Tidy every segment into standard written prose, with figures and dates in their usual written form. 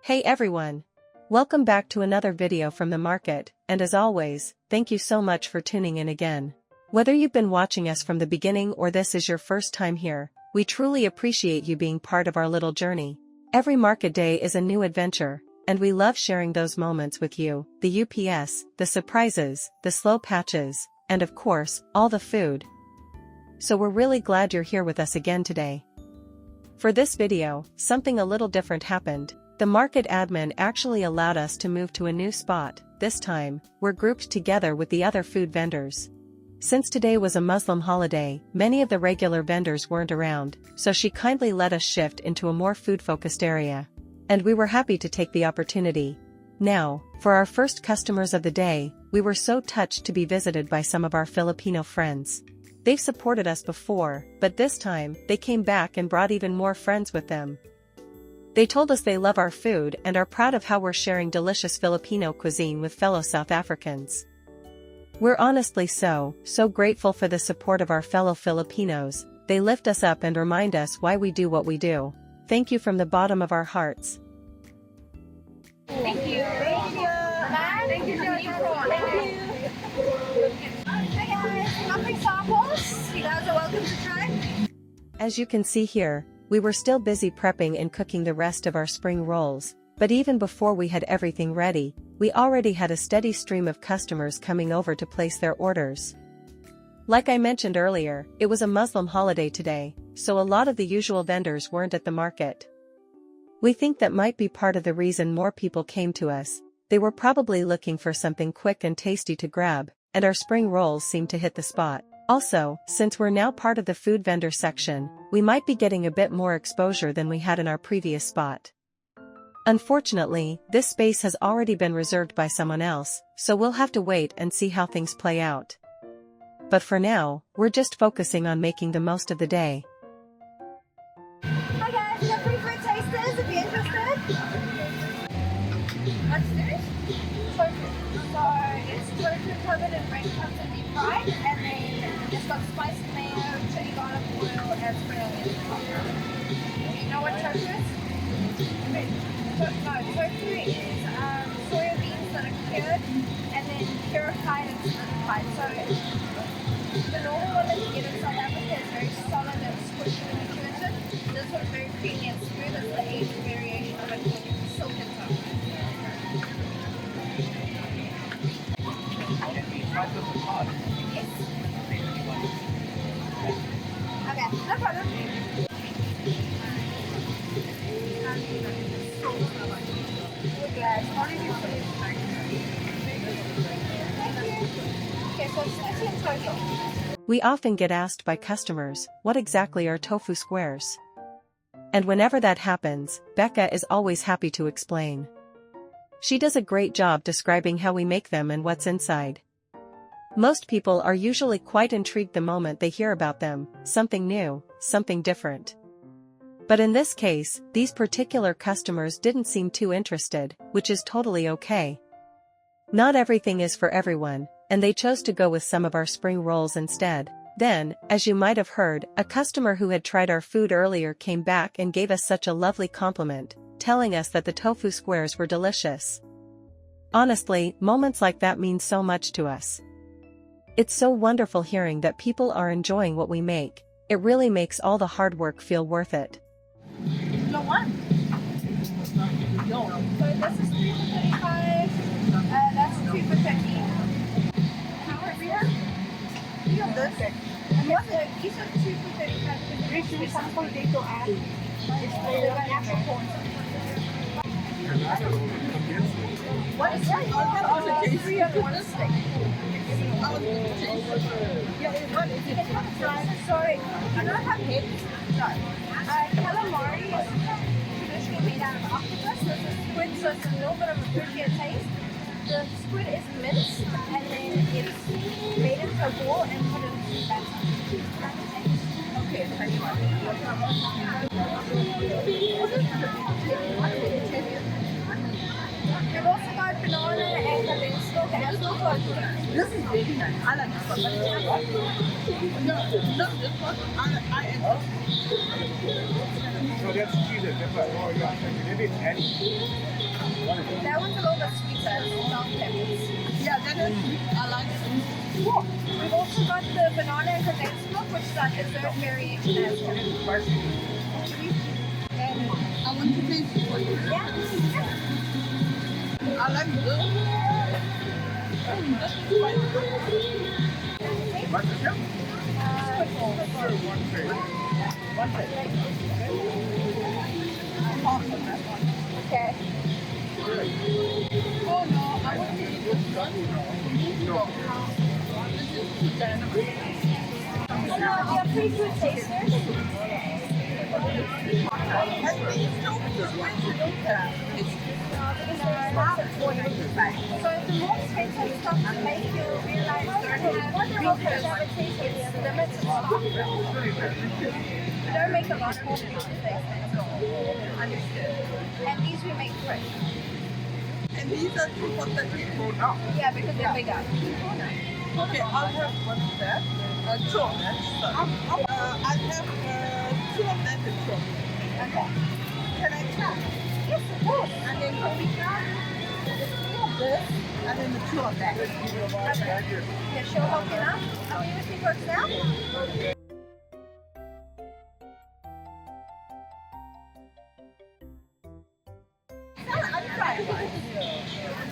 Hey everyone! Welcome back to another video from the market, and as always, thank you so much for tuning in again. Whether you've been watching us from the beginning or this is your first time here, we truly appreciate you being part of our little journey. Every market day is a new adventure, and we love sharing those moments with you, the UPS, the surprises, the slow patches, and of course, all the food. So we're really glad you're here with us again today. For this video, something a little different happened. The market admin actually allowed us to move to a new spot. This time, we're grouped together with the other food vendors. Since today was a Muslim holiday, many of the regular vendors weren't around, so she kindly let us shift into a more food-focused area. And we were happy to take the opportunity. Now, for our first customers of the day, we were so touched to be visited by some of our Filipino friends. They've supported us before, but this time, they came back and brought even more friends with them. They told us they love our food and are proud of how we're sharing delicious Filipino cuisine with fellow South Africans. We're honestly so grateful for the support of our fellow Filipinos. They lift us up and remind us why we do what we do. Thank you from the bottom of our hearts. Thank you. Thank you. Thank you. Thank you. Hi guys, nothing samples. You guys are welcome to try. As you can see here, we were still busy prepping and cooking the rest of our spring rolls, but even before we had everything ready, we already had a steady stream of customers coming over to place their orders. Like I mentioned earlier, it was a Muslim holiday today, so a lot of the usual vendors weren't at the market. We think that might be part of the reason more people came to us. They were probably looking for something quick and tasty to grab, and our spring rolls seemed to hit the spot. Also, since we're now part of the food vendor section, we might be getting a bit more exposure than we had in our previous spot. Unfortunately, this space has already been reserved by someone else, so we'll have to wait and see how things play out. But for now, we're just focusing on making the most of the day. Hi guys, we have free fruit tasters if you're interested. What's this? Tofu. So it's tofu covered in breadcrumbs and deep fried, and then it's got spiced mayo, chili garlic oil, and spring onions. Do you know what tofu is? Tofu is soya beans that are cured and then purified and solidified. So the normal one that you get in South Africa is very solid and squishy when you chew it. This one's very creamy and smooth. It's the Asian variation of it called silken tofu. Yes. Okay, no problem. Okay, so it's 30 in total. We often get asked by customers, what exactly are tofu squares? And whenever that happens, Becca is always happy to explain. She does a great job describing how we make them and what's inside. Most people are usually quite intrigued the moment they hear about them, something new, something different. But in this case, these particular customers didn't seem too interested, which is totally okay. Not everything is for everyone, and they chose to go with some of our spring rolls instead. Then, as you might have heard, a customer who had tried our food earlier came back and gave us such a lovely compliment, telling us that the tofu squares were delicious. Honestly, moments like that mean so much to us. It's so wonderful hearing that people are enjoying what we make. It really makes all the hard work feel worth it. No one. No. So this is 3 for 35. That's 2 for 50. How much we have? You have this. And what the these are 2 for 35. There's some potato add. What is that? 3 on 1 stick. Sorry, I don't have heads. No. Calamari is traditionally made out of octopus. This is squid, so it's a little bit of a fishier taste. The squid is minced and then it's made into a ball and put into batter. Okay, thank you. We've also got banana and condensed milk and also this is really nice. I like this one. No, this one. I So that's cheese. That's what you got. Maybe it's That one's a little bit sweeter. Long peppers. Yeah, that is sweet. I like it. Cool. We've also got the banana and condensed milk, which is like a third variation as well. And I want to taste it for you. Yeah. I like this. This is quite good. Okay. Oh no, I want to eat this one. This is too dynamite. No, you're pretty good tasters. So the more expensive stuff to make, you'll realize that limited stock. We don't make a lot of them in our place, understood. And these we make fresh. And these are 2 for 30. Yeah, because they're bigger. Okay, I'll have one of that. 2 of that. I'll have 2 of that and 2 of that. Okay. Can I try? Yes, of course. And then can we try 3 of this and then the 2 of that? Okay. Yeah, she'll help you now. Are we with you folks now? I'll try it.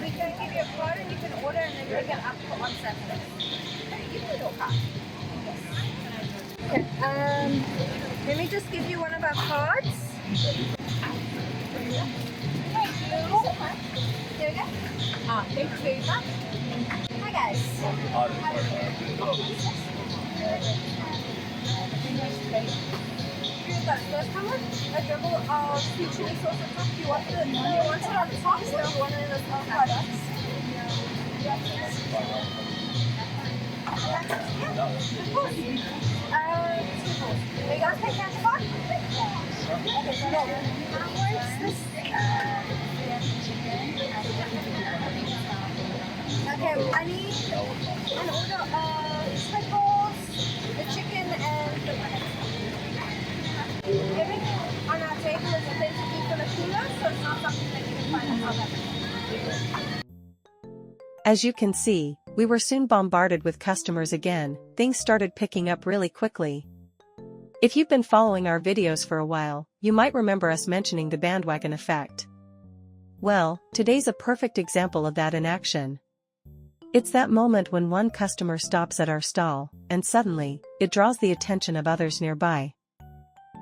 We can give you a card and you can order and then pick it up on Saturday. Give me your card. Okay, let me just give you one of our cards. Thank you. There we go. Thank you very much. Hi guys. Here's that first one. A double sweet chili sauce on top. You want it on top, so you want it in the sauce products. Yeah, of course. Are you guys pay cash card? Okay, so how works this? Okay, I need an order of sprinkles, the chicken, and the bread. Everything on our table is authentically Filipino, so it's not something that you can find in South Africa. As you can see, we were soon bombarded with customers again. Things started picking up really quickly. If you've been following our videos for a while, you might remember us mentioning the bandwagon effect. Well, today's a perfect example of that in action. It's that moment when one customer stops at our stall, and suddenly, it draws the attention of others nearby.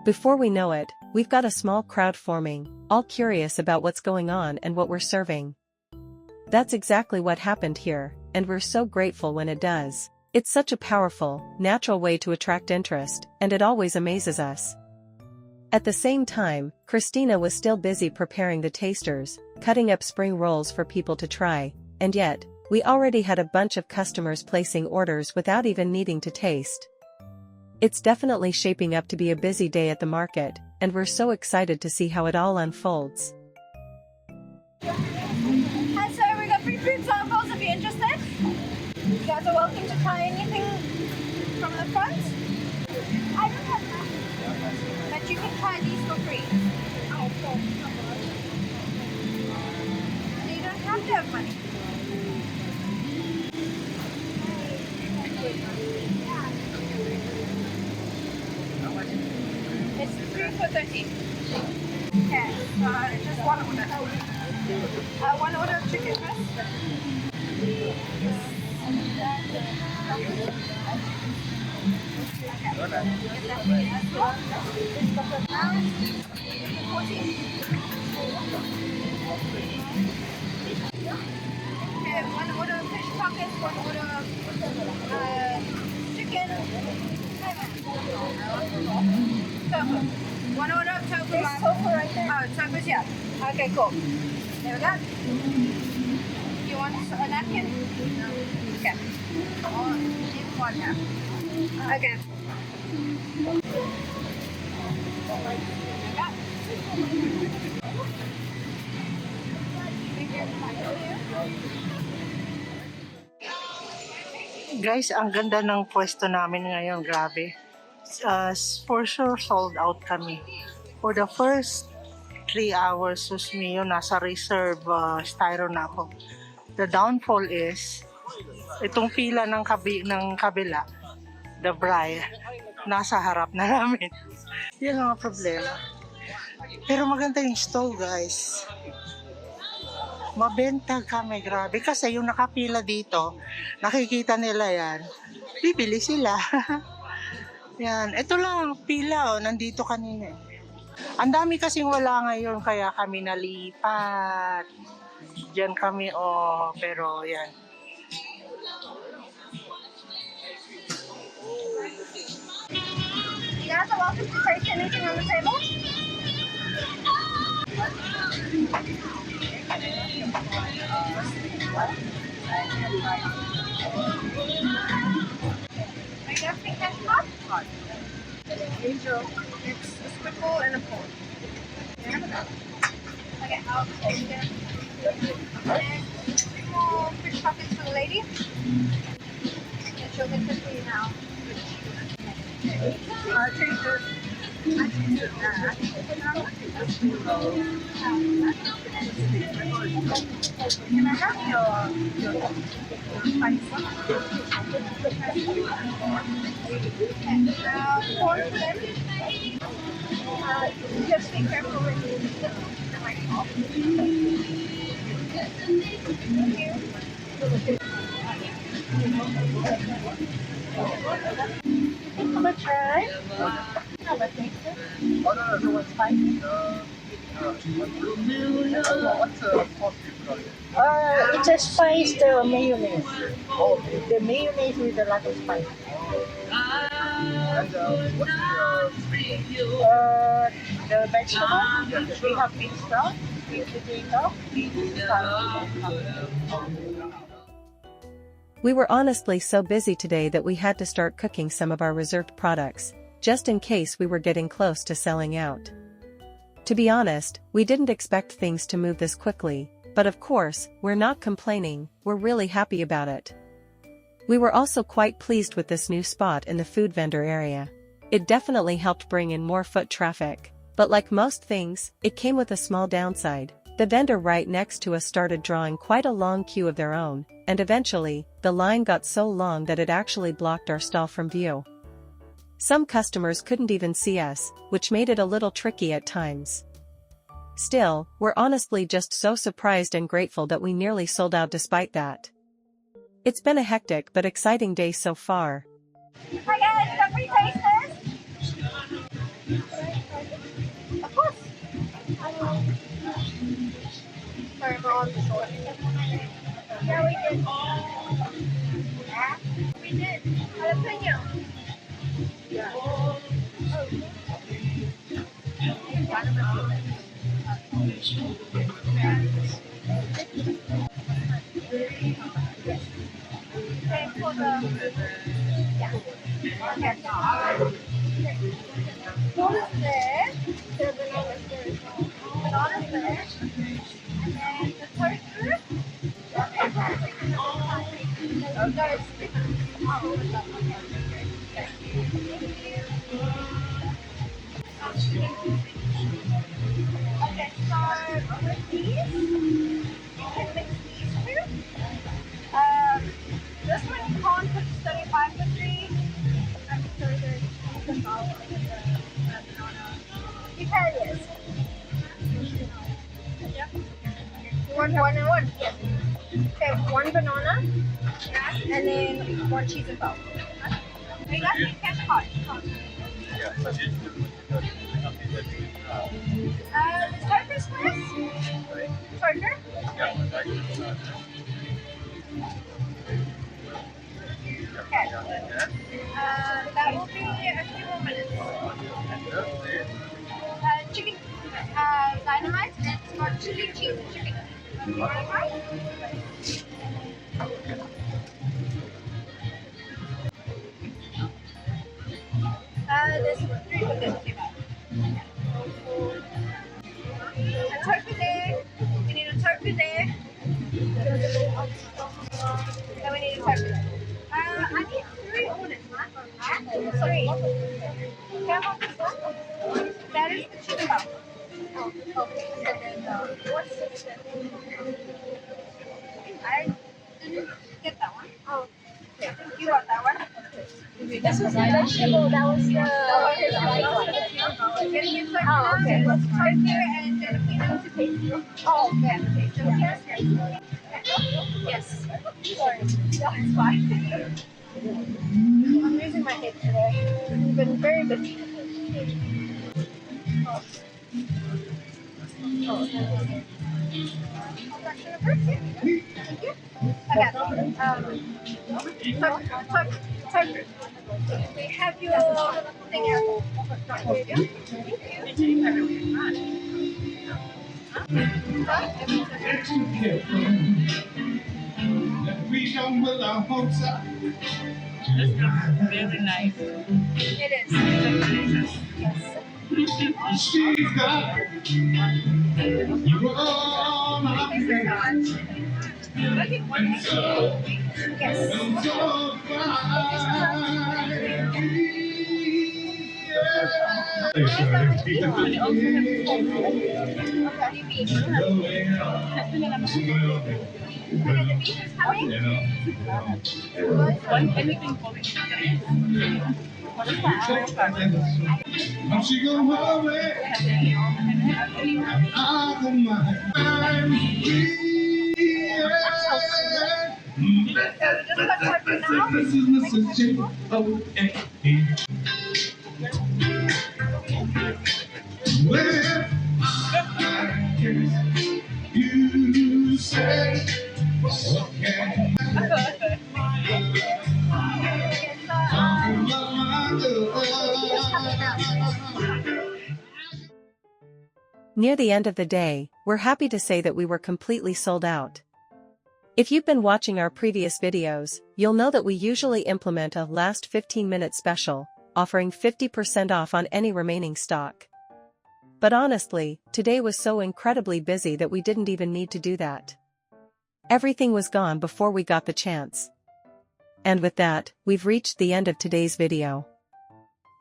Before we know it, we've got a small crowd forming, all curious about what's going on and what we're serving. That's exactly what happened here, and we're so grateful when it does. It's such a powerful, natural way to attract interest, and it always amazes us. At the same time, Christina was still busy preparing the tasters, cutting up spring rolls for people to try, and yet, we already had a bunch of customers placing orders without even needing to taste. It's definitely shaping up to be a busy day at the market, and we're so excited to see how it all unfolds. Hi, so we got free food samples if you're interested. You guys are welcome to try anything from the front. I don't have money, but you can try these for free. Oh, cool. You don't have to have money. It's 3 for 13. Okay, just one order. One order of chicken breast. Okay, one order of fish pockets, one order of chicken. Tofu. One order of tofu. There's tofu right there. Oh, tofu's here. Okay, cool. There we go. You want a napkin? Okay. Oh, leave one here. Okay. Guys, ang ganda ng pwesto namin ngayon, grabe. For sure, sold out kami. For the first 3 hours, sus mio, nasa reserve styro na ako. The downfall is, itong pila ng kabila, the braille, nasa harap na namin. Yan ang problema. Pero maganda yung stove, guys. Mabenta kami, grabe. Kasi yung nakapila dito, nakikita nila yan, bibili sila. Yan, ito lang, pila, nandito kanina. Ang dami kasing wala ngayon, kaya kami nalipat. Diyan kami, pero yan. You guys are welcome to take anything on the table. Are you guys cash box? Angel. It's a sprinkle and a pork. Okay, I'll take it. And 3 more fish pockets for the lady. And she'll get this for you now. Take this. Can I have your spice? And now pork then. Just be careful when you eat the microphone. Thank you. Have a try. Have a taste. Oh, no, what's spicy? It's a spice, the mayonnaise. Oh, the mayonnaise with a lot of spice. And what's The vegetable, we have bean sprout, sweet potato, beans, We were honestly so busy today that we had to start cooking some of our reserved products, just in case we were getting close to selling out. To be honest, we didn't expect things to move this quickly, but of course, we're not complaining, we're really happy about it. We were also quite pleased with this new spot in the food vendor area. It definitely helped bring in more foot traffic, but like most things, it came with a small downside. The vendor right next to us started drawing quite a long queue of their own, and eventually, the line got so long that it actually blocked our stall from view. Some customers couldn't even see us, which made it a little tricky at times. Still, we're honestly just so surprised and grateful that we nearly sold out despite that. It's been a hectic but exciting day so far. Hi guys, got free tasters? Of course. Sorry, I'm on the short. Yeah, we did. Yeah, we did. Jalapeno. Yeah. Oh. Okay, for the... Yeah. Okay. Bananas there. There are bananas there as well. Bananas there. And then the tofu. No, it's different. Okay, so with these, you can mix these two. This one you can't put 35 degrees. I'm sure there's some banana. You can, yes. Yep. One and one. Yes. Okay, 1 banana. And then 1 cheese and belt. You got the cash card. The starter squares? Starter? Okay. That will be a few more minutes. Chicken dynamite, and it's got chili cheese and chicken. Dynamite? This 3 for this. A turkey there. We need a turkey there. And we need a turkey there. I need 3 onions. 3. That is the chicken bowl. Oh, okay. So then, what's this then? I didn't get that one. Oh, okay. You got that one? This was the vegetable. That was the white one. Oh, okay. Right here and then to taste. Oh, okay. So here's yes. Sorry. That's fine. I'm using my head today. I've been very busy. We have your thing out. We come with our hopes up. Very nice. It is. Yes. She's got you on my Thank you so much. and so, Yes. and so Anything for me. I'm she go her way. I don't mind. I'm free. This is Mrs. J.O.N.E. Well, you say, okay. Near the end of the day, we're happy to say that we were completely sold out. If you've been watching our previous videos, you'll know that we usually implement a last 15-minute special, offering 50% off on any remaining stock. But honestly, today was so incredibly busy that we didn't even need to do that. Everything was gone before we got the chance. And with that, we've reached the end of today's video.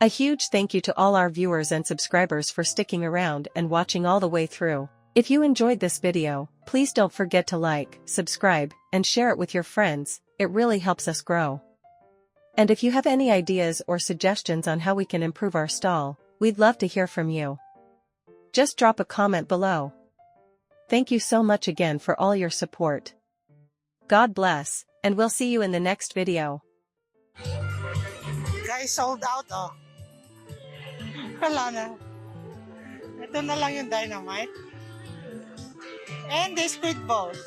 A huge thank you to all our viewers and subscribers for sticking around and watching all the way through. If you enjoyed this video, please don't forget to like, subscribe, and share it with your friends. It really helps us grow. And if you have any ideas or suggestions on how we can improve our stall, we'd love to hear from you. Just drop a comment below. Thank you so much again for all your support. God bless, and we'll see you in the next video. Guys, sold out, oh. Wala na. Ito na lang yung dynamite. And the squid balls.